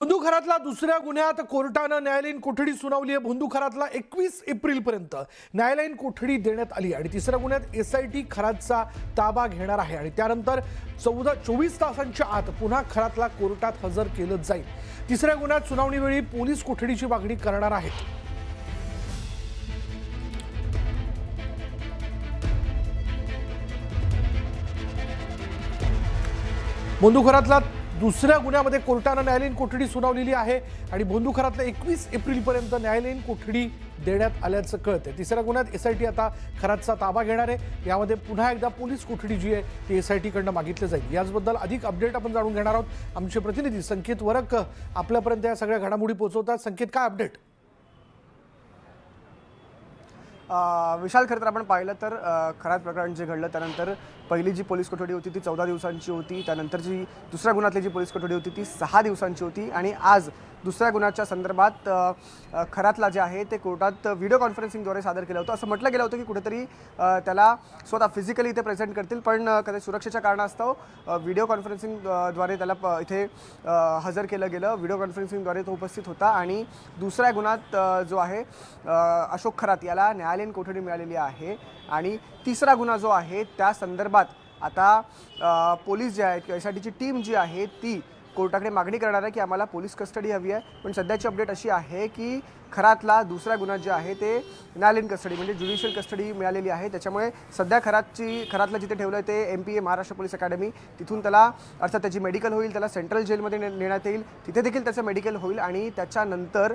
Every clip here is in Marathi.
भोंदूखरातला दुसऱ्या गुन्ह्यात कोर्टानं न्यायालयीन कोठडी सुनावली आहे। भोंदूखरातला 21 एप्रिलपर्यंत न्यायालयीन कोठडी देण्यात आली आणि तिसऱ्या गुन्ह्यात एसआयटी खरातचा ताबा घेणार आहे आणि त्यानंतर 24 तासांच्या आत पुन्हा खरातला कोर्टात हजर केलं जाईल। तिसऱ्या गुन्ह्यात सुनावणीवेळी पोलीस कोठडीची मागणी करणार आहेत। भोंदूखरातला दुसऱ्या गुन्ह्यामध्ये कोर्टानं न्यायालयीन कोठडी सुनावलेली आहे आणि भोंदूखरातला 21 एप्रिलपर्यंत न्यायालयीन कोठडी देण्यात आल्याचं कळतंय। तिसऱ्या गुन्ह्यात एसआयटी आता खरातचा ताबा घेणार आहे। यामध्ये पुन्हा एकदा पोलीस कोठडी जी आहे ती एसआयटी कडनं मागितली जाईल। याचबद्दल अधिक अपडेट आपण जाणून घेणार आहोत। आमचे प्रतिनिधी संकेत वरक आपल्यापर्यंत या सगळ्या घडामोडी पोहोचवतात। संकेत, काय अपडेट? विशाल, खरं तर आपण पाहिलं तर खरात प्रकरण जे घडलं त्यानंतर पहिली जी पोलीस कोठडी होती ती 14 दिवसांची होती। त्यानंतर जी दुसऱ्या गुन्ह्यातली जी पोलीस कोठडी होती ती 6 दिवसांची होती आणि आज दुसऱ्या गुन्ह्याच्या संदर्भात खरातला जे आहे ते कोर्टात व्हिडिओ कॉन्फरन्सिंगद्वारे सादर केलं होतं। असं म्हटलं गेलं होतं की कुठेतरी त्याला स्वतः फिजिकली इथे प्रेझेंट करतील, पण कधी सुरक्षेच्या कारणास्तव व्हिडिओ कॉन्फरन्सिंगद्वारे त्याला इथे हजर केलं गेलं। व्हिडिओ कॉन्फरन्सिंगद्वारे तो उपस्थित होता आणि दुसऱ्या गुन्ह्यात जो आहे अशोक खरात याला न्यायालयीन कोठडी मिळालेली आहे आणि तिसरा गुन्हा जो आहे त्या संदर्भात आता पोलीस जे आहेत किंवा एसआयटीची टीम जी आहे ती कोर्टाकडे मागणी करणार आहे की आम्हाला पोलीस कस्टडी हवी आहे। पण सध्याची अपडेट अशी आहे की खरातला दुसऱ्या गुन्हा जे आहे ते न्यायालयीन कस्टडी म्हणजे ज्युडिशियल कस्टडी मिळालेली आहे। त्याच्यामुळे सध्या खरातला जिथे ठेवलं आहे ते MPA महाराष्ट्र पोलीस अकॅडमी, तिथून त्याला अर्थात त्याची मेडिकल होईल, त्याला सेंट्रल जेलमध्ये नेण्यात येईल, तिथे देखील त्याचं मेडिकल होईल आणि त्याच्यानंतर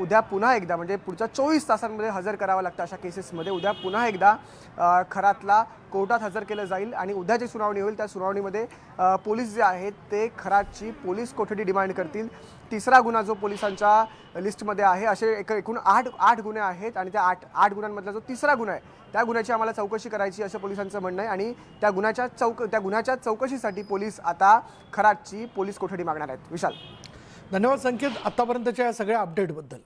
उद्या पुन्हा एकदा म्हणजे पुढच्या 24 तासांमध्ये हजर करावं लागतं। अशा केसेसमध्ये उद्या पुन्हा एकदा खरातला कोर्टात हजर केलं जाईल आणि उद्या जी सुनावणी होईल त्या सुनावणीमध्ये पोलीस जे आहेत ते खरातची पोलीस कोठडी डिमांड करतील। तिसरा गुन्हा जो पोलिसांच्या लिस्टमध्ये आहे, असे एकूण 8 गुन्हे आहेत आणि त्या 8 गुन्ह्यांमधला जो तिसरा गुन्हा आहे त्या गुन्ह्याची आम्हाला चौकशी करायची असं पोलिसांचं म्हणणं आहे आणि त्या गुन्ह्याच्या चौकशीसाठी पोलीस आता खरातची पोलीस कोठडी मागणार आहेत। विशाल, धन्यवाद संकेत आतापर्यंतच्या या सगळ्या अपडेटबद्दल।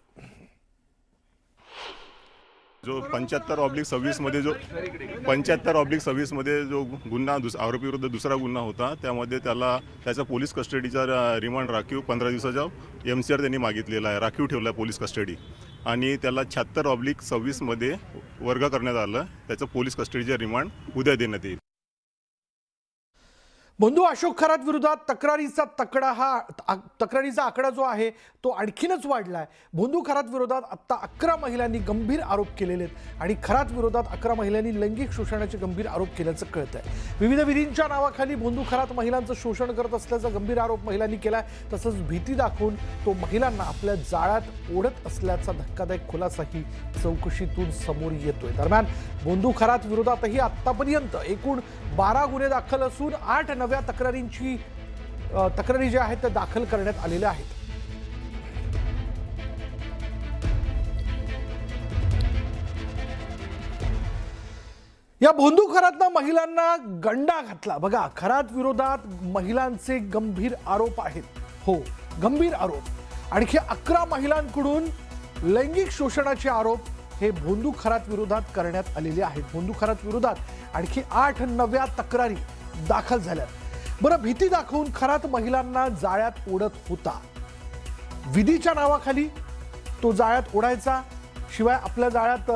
जो 75/26 मध्ये जो 75/26 मध्ये जो गुन्हा आरोपी विरुद्ध दुसरा गुन्हा होता त्यामध्ये त्याचा पोलीस कस्टडीचा रिमांड राखीव 15 दिवसाचा MCR त्यांनी मागितलेला आहे, राखीव ठेवला आहे पोलीस कस्टडी आणि त्याला 76/26 मध्ये वर्ग करण्यात आलं। त्याचं पोलीस कस्टडीचा रिमांड उद्या देण्यात येईल। भोंदू अशोक खरात विरोधात तक्रारीचा आकडा जो आहे तो आणखीनच वाढला आहे। भोंदू खरात विरोधात आता 11 महिलांनी गंभीर आरोप केलेले आहेत आणि खरात विरोधात 11 महिलांनी लैंगिक शोषणाचे गंभीर आरोप केल्याचं कळत आहे। विविध विधींच्या नावाखाली भोंदू खरात महिलांचं शोषण करत असल्याचा गंभीर आरोप महिलांनी केलाय। तसंच भीती दाखवून तो महिलांना आपल्या जाळ्यात ओढत असल्याचा धक्कादायक खुलासाही चौकशीतून समोर येतोय। दरम्यान भोंदू खरात विरोधातही आतापर्यंत एकूण 12 गुन्हे दाखल असून 8 नव्या तक्रारी ज्या आहेत त्या दाखल करण्यात आलेल्या आहेत। या भोंदू खरातनं महिलांना गंडा घातला। बघा, खरात विरोधात महिलांचे गंभीर आरोप आहेत। हो, गंभीर आरोप। आणखी 11 महिलांकडून लैंगिक शोषणाचे आरोप हे भोंदू खरात विरोधात करण्यात आलेले आहेत। भोंदू खरात विरोधात आणखी 8 नव्या तक्रारी दाखल झाल्यात। बरं, भीती दाखवून खरात महिलांना जाळ्यात ओढत होता। विधीच्या नावाखाली तो जाळ्यात ओढायचा, शिवाय आपल्या जाळ्यात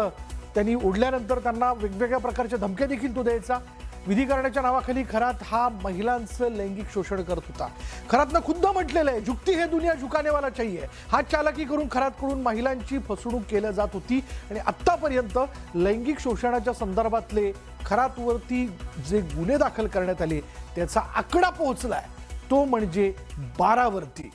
त्यांनी ओढल्यानंतर त्यांना वेगवेगळ्या प्रकारच्या धमक्या देखील तो द्यायचा। विधी करण्याच्या नावाखाली खरात हा महिलांचं लैंगिक शोषण करत होता। खरातनं खुद्द म्हटलेलं आहे, झुकती है दुनिया झुकाने वाला चाहिए। हात चालाकी करून खरातकडून महिलांची फसवणूक केली जात होती आणि आतापर्यंत लैंगिक शोषणाच्या संदर्भातले खरातवरती जे गुन्हे दाखल करण्यात आले त्याचा आकडा पोहोचलाय तो म्हणजे 12 वरती।